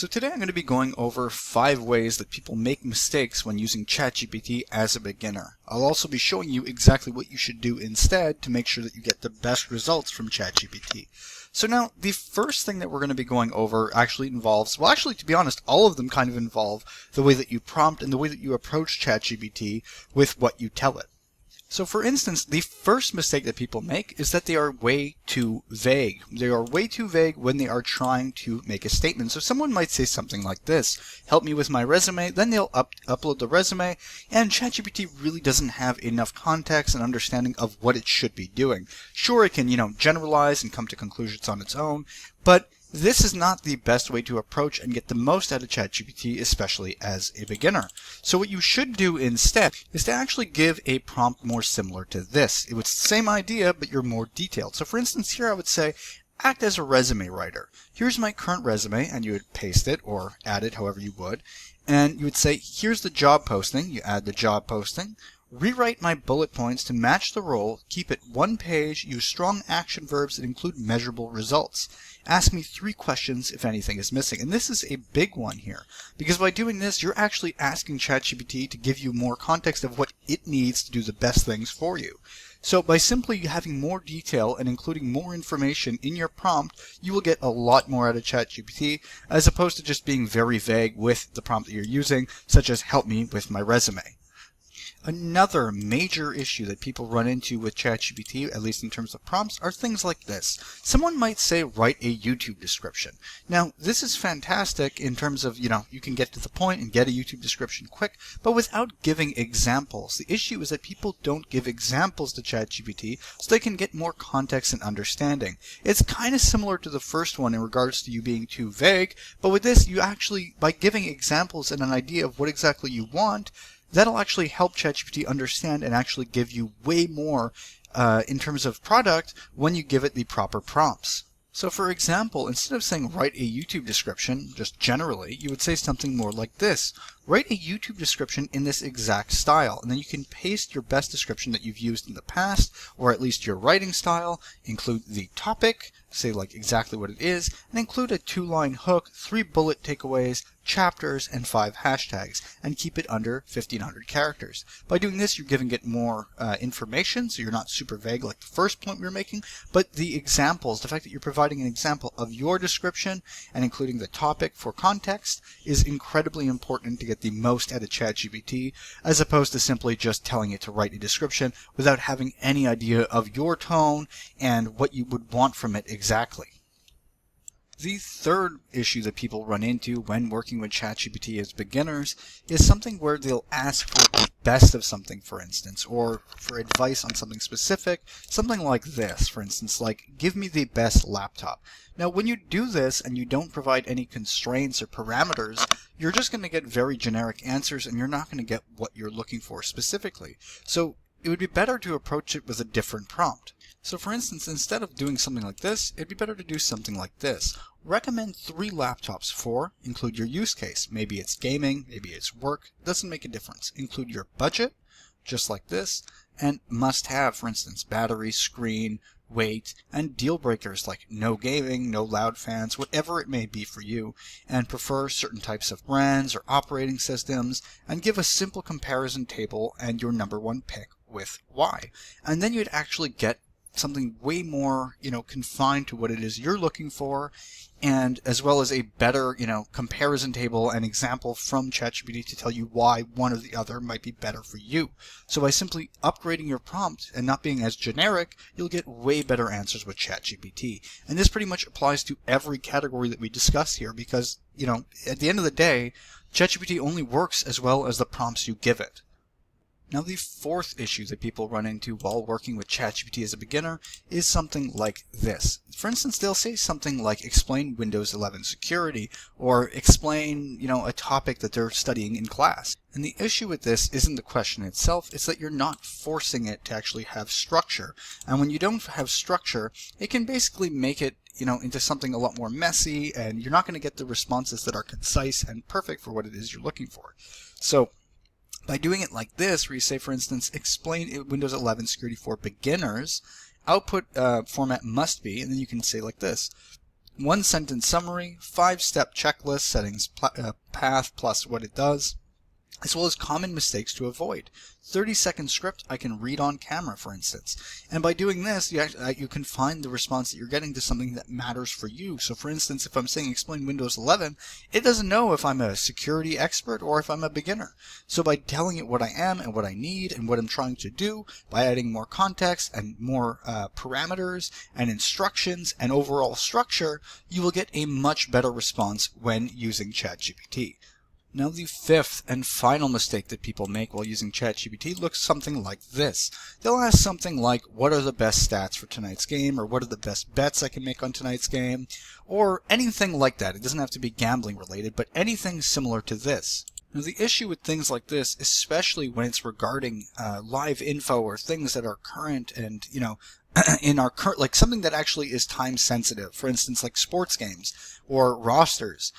So today I'm going to be going over 5 ways that people make mistakes when using ChatGPT as a beginner. I'll also be showing you exactly what you should do instead to make sure that you get the best results from ChatGPT. So now, the first thing that we're going to be going over actually involves, well actually to be honest, all of them kind of involve the way that you prompt and the way that you approach ChatGPT with what you tell it. So for instance, the first mistake that people make is that they are way too vague. They are way too vague when they are trying to make a statement. So someone might say something like this: help me with my resume, then they'll upload the resume, and ChatGPT really doesn't have enough context and understanding of what it should be doing. Sure, it can, generalize and come to conclusions on its own, but this is not the best way to approach and get the most out of ChatGPT, especially as a beginner. So what you should do instead is to actually give a prompt more similar to this. It's the same idea, but you're more detailed. So for instance, here I would say, act as a resume writer. Here's my current resume, and you would paste it or add it however you would. And you would say, here's the job posting. You add the job posting. Rewrite my bullet points to match the role, keep it one page, use strong action verbs that include measurable results. Ask me 3 questions if anything is missing. And this is a big one here, because by doing this, you're actually asking ChatGPT to give you more context of what it needs to do the best things for you. So by simply having more detail and including more information in your prompt, you will get a lot more out of ChatGPT, as opposed to just being very vague with the prompt that you're using, such as help me with my resume. Another major issue that people run into with ChatGPT, at least in terms of prompts, are things like this. Someone might say, write a YouTube description. Now, this is fantastic in terms of, you can get to the point and get a YouTube description quick, but without giving examples. The issue is that people don't give examples to ChatGPT so they can get more context and understanding. It's kind of similar to the first one in regards to you being too vague, but with this, you actually, by giving examples and an idea of what exactly you want, that'll actually help ChatGPT understand and actually give you way more in terms of product when you give it the proper prompts. So for example, instead of saying write a YouTube description, just generally, you would say something more like this. Write a YouTube description in this exact style, and then you can paste your best description that you've used in the past, or at least your writing style, include the topic, say like exactly what it is, and include a 2-line hook, 3 bullet takeaways, chapters, and 5 hashtags, and keep it under 1,500 characters. By doing this, you're giving it more information, so you're not super vague like the first point we were making, but the examples, the fact that you're providing an example of your description and including the topic for context is incredibly important to get the most out of ChatGPT, as opposed to simply just telling it to write a description without having any idea of your tone and what you would want from it exactly. The third issue that people run into when working with ChatGPT as beginners is something where they'll ask for the best of something, for instance, or for advice on something specific, something like this, for instance, like, give me the best laptop. Now, when you do this and you don't provide any constraints or parameters, you're just going to get very generic answers and you're not going to get what you're looking for specifically. So it would be better to approach it with a different prompt. So for instance, instead of doing something like this, it'd be better to do something like this. Recommend 3 laptops for, include your use case. Maybe it's gaming, maybe it's work, doesn't make a difference. Include your budget, just like this, and must have, for instance, battery, screen, weight, and deal breakers like no gaming, no loud fans, whatever it may be for you, and prefer certain types of brands or operating systems, and give a simple comparison table and your number 1 pick with why. And then you'd actually get something way more, confined to what it is you're looking for, and as well as a better, comparison table and example from ChatGPT to tell you why one or the other might be better for you. So by simply upgrading your prompt and not being as generic, you'll get way better answers with ChatGPT. And this pretty much applies to every category that we discuss here because, at the end of the day, ChatGPT only works as well as the prompts you give it. Now, the fourth issue that people run into while working with ChatGPT as a beginner is something like this. For instance, they'll say something like explain Windows 11 security or explain, a topic that they're studying in class. And the issue with this isn't the question itself, it's that you're not forcing it to actually have structure. And when you don't have structure, it can basically make it into something a lot more messy, and you're not going to get the responses that are concise and perfect for what it is you're looking for. So by doing it like this, where you say, for instance, explain Windows 11 security for beginners, output format must be, and then you can say like this, one sentence summary, 5-step checklist, settings path plus what it does, as well as common mistakes to avoid. 30-second script I can read on camera, for instance. And by doing this, you can find the response that you're getting to something that matters for you. So for instance, if I'm saying explain Windows 11, it doesn't know if I'm a security expert or if I'm a beginner. So by telling it what I am and what I need and what I'm trying to do, by adding more context and more parameters and instructions and overall structure, you will get a much better response when using ChatGPT. Now the fifth and final mistake that people make while using ChatGPT looks something like this. They'll ask something like, what are the best stats for tonight's game, or what are the best bets I can make on tonight's game, or anything like that. It doesn't have to be gambling related, but anything similar to this. Now the issue with things like this, especially when it's regarding live info or things that are current and, in our current, like something that actually is time sensitive, for instance, like sports games or rosters.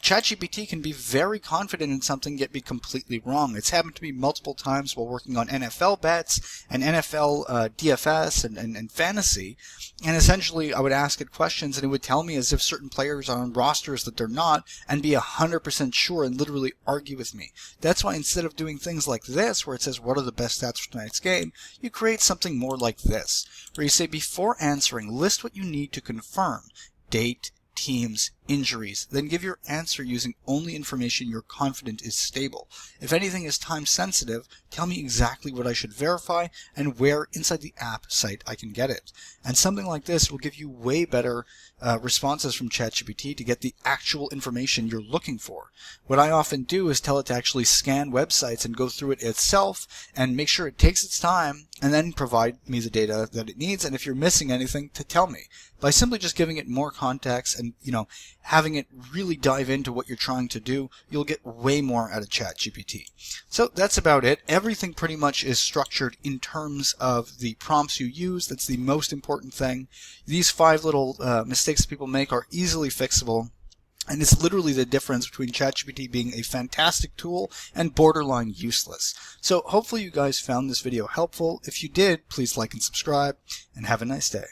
ChatGPT can be very confident in something yet be completely wrong. It's happened to me multiple times while working on NFL bets and NFL DFS and fantasy. And essentially, I would ask it questions and it would tell me as if certain players are on rosters that they're not and be 100% sure and literally argue with me. That's why instead of doing things like this, where it says, what are the best stats for tonight's game, you create something more like this, where you say, before answering, list what you need to confirm. Date, teams, injuries, then give your answer using only information you're confident is stable. If anything is time sensitive, tell me exactly what I should verify and where inside the app site I can get it. And something like this will give you way better responses from ChatGPT to get the actual information you're looking for. What I often do is tell it to actually scan websites and go through it itself and make sure it takes its time and then provide me the data that it needs, and if you're missing anything, to tell me. By simply just giving it more context and, having it really dive into what you're trying to do, you'll get way more out of ChatGPT. So that's about it. Everything pretty much is structured in terms of the prompts you use. That's the most important thing. These 5 little mistakes that people make are easily fixable. And it's literally the difference between ChatGPT being a fantastic tool and borderline useless. So hopefully you guys found this video helpful. If you did, please like and subscribe, and have a nice day.